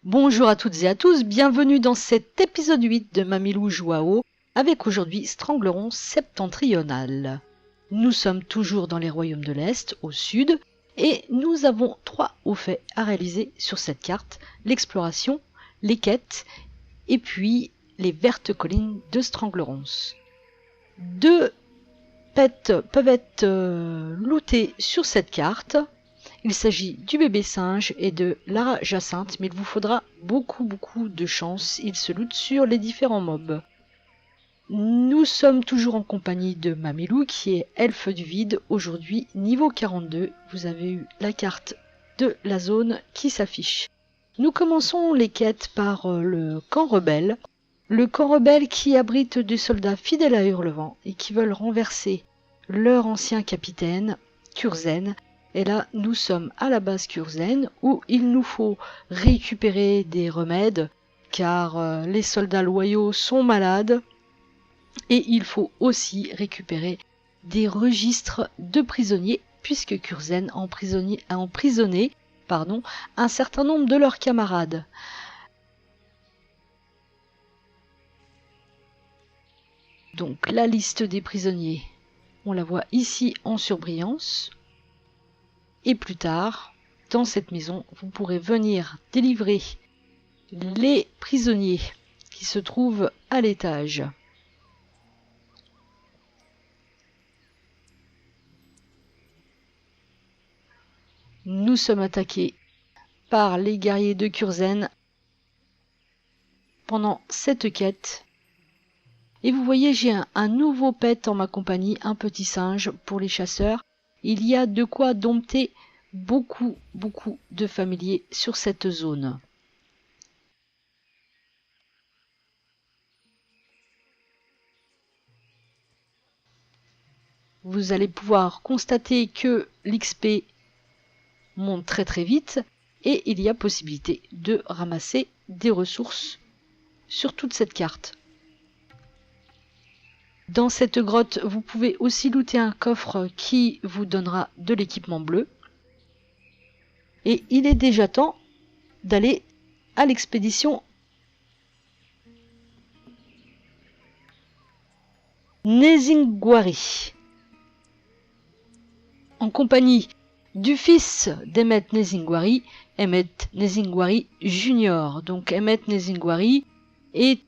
Bonjour à toutes et à tous, bienvenue dans cet épisode 8 de Mamilou Joao, avec aujourd'hui Strangleron septentrional. Nous sommes toujours dans les royaumes de l'Est, au sud, et nous avons 3 hauts faits à réaliser sur cette carte, l'exploration, les quêtes, et puis les vertes collines de Stranglerons. 2 pets peuvent être lootés sur cette carte. Il s'agit du bébé singe et de Lara Jacinthe, mais il vous faudra beaucoup de chance. Ils se lootent sur les différents mobs. Nous sommes toujours en compagnie de Mamilou, qui est elfe du vide, aujourd'hui niveau 42. Vous avez eu la carte de la zone qui s'affiche. Nous commençons les quêtes par le camp rebelle. Le camp rebelle qui abrite des soldats fidèles à Hurlevent et qui veulent renverser leur ancien capitaine, Kurzen. Et là, nous sommes à la base Kurzen, où il nous faut récupérer des remèdes, car les soldats loyaux sont malades. Et il faut aussi récupérer des registres de prisonniers, puisque Kurzen a emprisonné un certain nombre de leurs camarades. Donc la liste des prisonniers, on la voit ici en surbrillance. Et plus tard, dans cette maison, vous pourrez venir délivrer les prisonniers qui se trouvent à l'étage. Nous sommes attaqués par les guerriers de Kurzen pendant cette quête. Et vous voyez, j'ai un nouveau pet en ma compagnie, un petit singe pour les chasseurs. Il y a de quoi dompter beaucoup de familiers sur cette zone. Vous allez pouvoir constater que l'XP monte très vite et il y a possibilité de ramasser des ressources sur toute cette carte. Dans cette grotte, vous pouvez aussi looter un coffre qui vous donnera de l'équipement bleu. Et il est déjà temps d'aller à l'expédition Nezingwari. En compagnie du fils d'Emmet Nezingwari, Emmet Nezingwari Junior. Donc Emmet Nezingwari est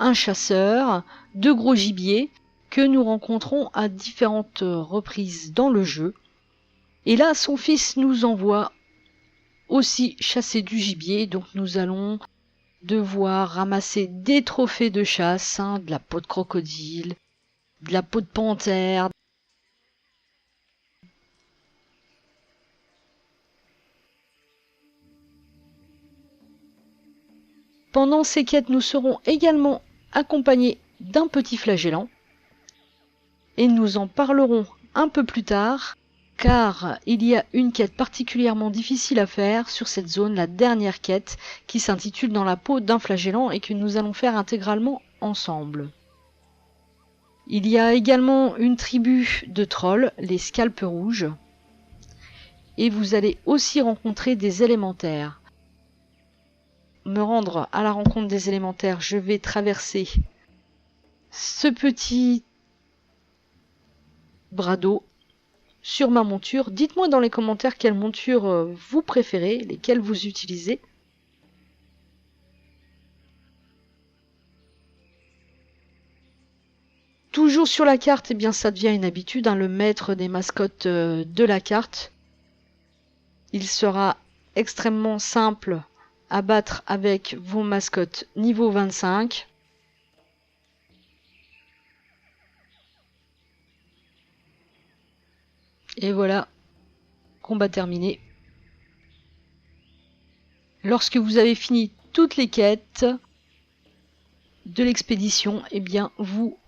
un chasseur de gros gibier que nous rencontrons à différentes reprises dans le jeu. Et là, son fils nous envoie aussi chasser du gibier, donc nous allons devoir ramasser des trophées de chasse, de la peau de crocodile, de la peau de panthère. Pendant ces quêtes, nous serons également accompagnés d'un petit flagellant et nous en parlerons un peu plus tard, car il y a une quête particulièrement difficile à faire sur cette zone, la dernière quête, qui s'intitule Dans la peau d'un flagellant et que nous allons faire intégralement ensemble. Il y a également une tribu de trolls, les scalpes rouges, et vous allez aussi rencontrer des élémentaires. Me rendre à la rencontre des élémentaires, je vais traverser ce petit bras d'eau sur ma monture. Dites-moi dans les commentaires quelle monture vous préférez, lesquelles vous utilisez. Toujours sur la carte, eh bien ça devient une habitude, le maître des mascottes de la carte. Il sera extrêmement simple à battre avec vos mascottes niveau 25. Et voilà, combat terminé. Lorsque vous avez fini toutes les quêtes de l'expédition, eh bien vous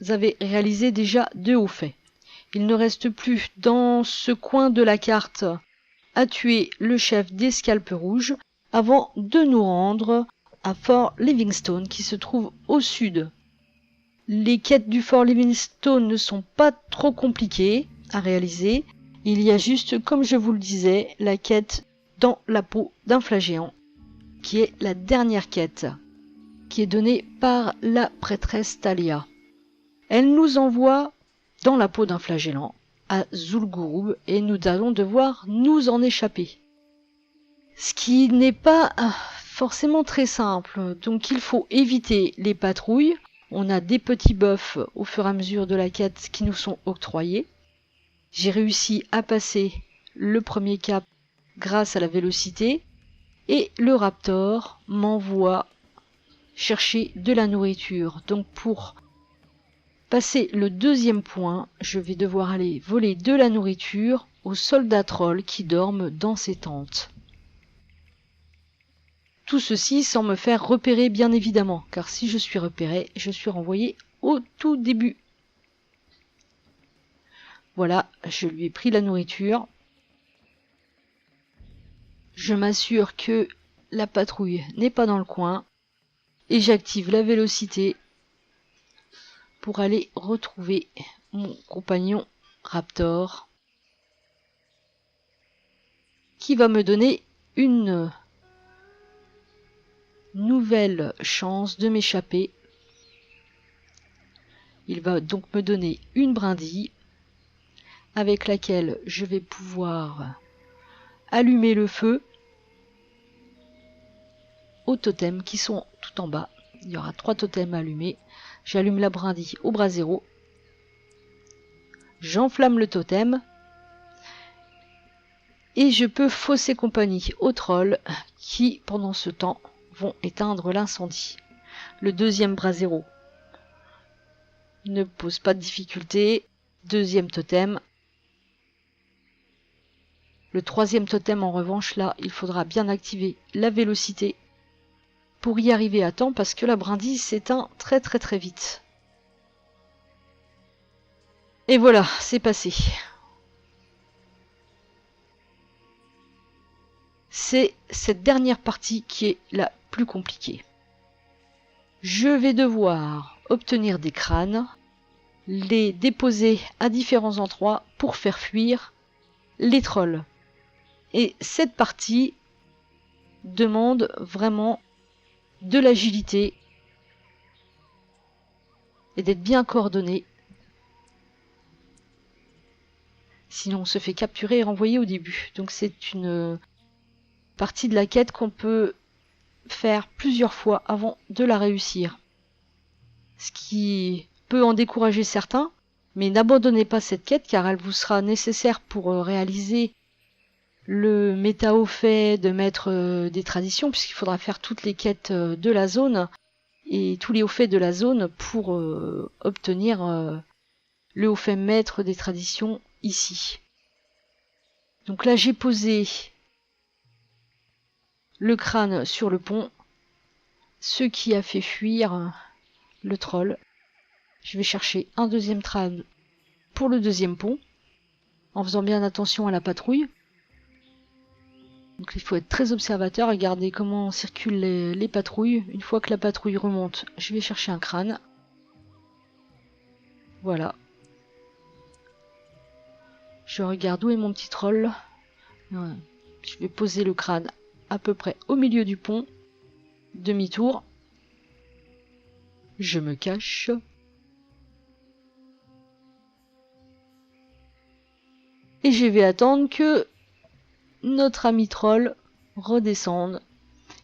avez réalisé déjà 2 hauts faits. Il ne reste plus dans ce coin de la carte à tuer le chef des scalpes rouges avant de nous rendre à Fort Livingstone qui se trouve au sud. Les quêtes du Fort Livingstone ne sont pas trop compliquées à réaliser. Il y a juste, comme je vous le disais, la quête dans la peau d'un flagéant, qui est la dernière quête, qui est donnée par la prêtresse Thalia. Elle nous envoie dans la peau d'un flagellant à Zul'Gurub et nous allons devoir nous en échapper. Ce qui n'est pas forcément très simple, donc il faut éviter les patrouilles. On a des petits buffs au fur et à mesure de la quête qui nous sont octroyés. J'ai réussi à passer le premier cap grâce à la vélocité et le raptor m'envoie chercher de la nourriture. Donc pour passer le deuxième point, je vais devoir aller voler de la nourriture aux soldats trolls qui dorment dans ces tentes. Tout ceci sans me faire repérer bien évidemment, car si je suis repéré, je suis renvoyé au tout début. Voilà, je lui ai pris la nourriture. Je m'assure que la patrouille n'est pas dans le coin et j'active la vélocité pour aller retrouver mon compagnon Raptor qui va me donner une nouvelle chance de m'échapper. Il va donc me donner une brindille avec laquelle je vais pouvoir allumer le feu aux totems qui sont tout en bas. Il y aura 3 totems allumés. J'allume la brindille au bras 0. J'enflamme le totem. Et je peux fausser compagnie aux trolls qui, pendant ce temps, vont éteindre l'incendie. Le deuxième bras 0 ne pose pas de difficulté. Deuxième totem. Le troisième totem, en revanche, là, il faudra bien activer la vélocité pour y arriver à temps parce que la brindille s'éteint très vite. Et voilà, c'est passé. C'est cette dernière partie qui est la plus compliquée. Je vais devoir obtenir des crânes, les déposer à différents endroits pour faire fuir les trolls. Et cette partie demande vraiment de l'agilité et d'être bien coordonné. Sinon on se fait capturer et renvoyer au début. Donc c'est une partie de la quête qu'on peut faire plusieurs fois avant de la réussir. Ce qui peut en décourager certains, mais n'abandonnez pas cette quête car elle vous sera nécessaire pour réaliser le méta au fait de mettre des traditions, puisqu'il faudra faire toutes les quêtes de la zone et tous les hauts faits de la zone pour obtenir le haut fait maître des traditions ici. Donc là j'ai posé le crâne sur le pont, ce qui a fait fuir le troll. Je vais chercher un deuxième crâne pour le deuxième pont, en faisant bien attention à la patrouille. Donc il faut être très observateur et regarder comment circulent les patrouilles. Une fois que la patrouille remonte, je vais chercher un crâne. Voilà. Je regarde où est mon petit troll. Ouais. Je vais poser le crâne à peu près au milieu du pont. Demi-tour. Je me cache. Et je vais attendre que notre ami troll redescende.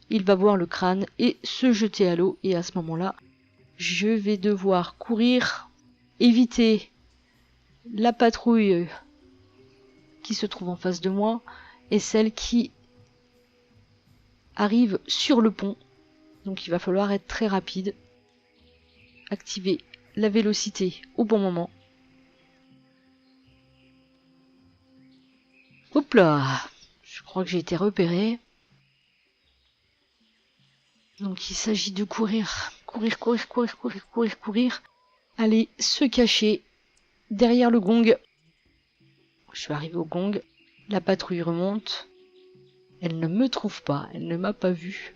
Il va voir le crâne et se jeter à l'eau. Et à ce moment-là, je vais devoir courir, éviter la patrouille qui se trouve en face de moi et celle qui arrive sur le pont. Donc il va falloir être très rapide. Activer la vélocité au bon moment. Hop là! Je crois que j'ai été repéré. Donc il s'agit de courir. Courir. Aller se cacher derrière le gong. Je suis arrivé au gong. La patrouille remonte. Elle ne me trouve pas. Elle ne m'a pas vu.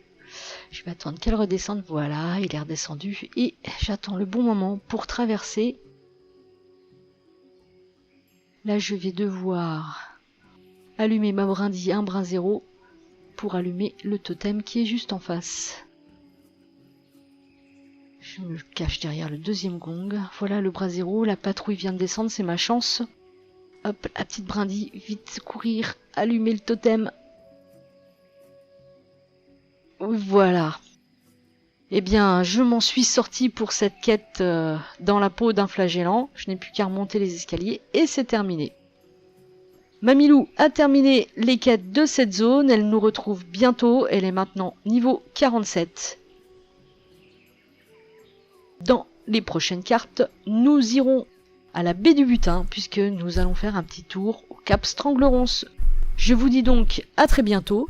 Je vais attendre qu'elle redescende. Voilà, il est redescendu. Et j'attends le bon moment pour traverser. Là, je vais devoir allumer ma brindille 1 brin 0 pour allumer le totem qui est juste en face. Je me cache derrière le deuxième gong. Voilà le bras zéro, la patrouille vient de descendre, c'est ma chance. Hop, la petite brindille, vite courir, allumer le totem. Voilà. Eh bien, je m'en suis sortie pour cette quête dans la peau d'un flagellant. Je n'ai plus qu'à remonter les escaliers et c'est terminé. Mamilou a terminé les quêtes de cette zone. Elle nous retrouve bientôt. Elle est maintenant niveau 47. Dans les prochaines cartes, nous irons à la baie du butin puisque nous allons faire un petit tour au Cap Stranglerons. Je vous dis donc à très bientôt.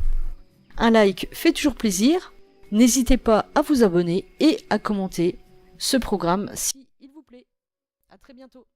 Un like fait toujours plaisir. N'hésitez pas à vous abonner et à commenter ce programme s'il vous plaît. À très bientôt.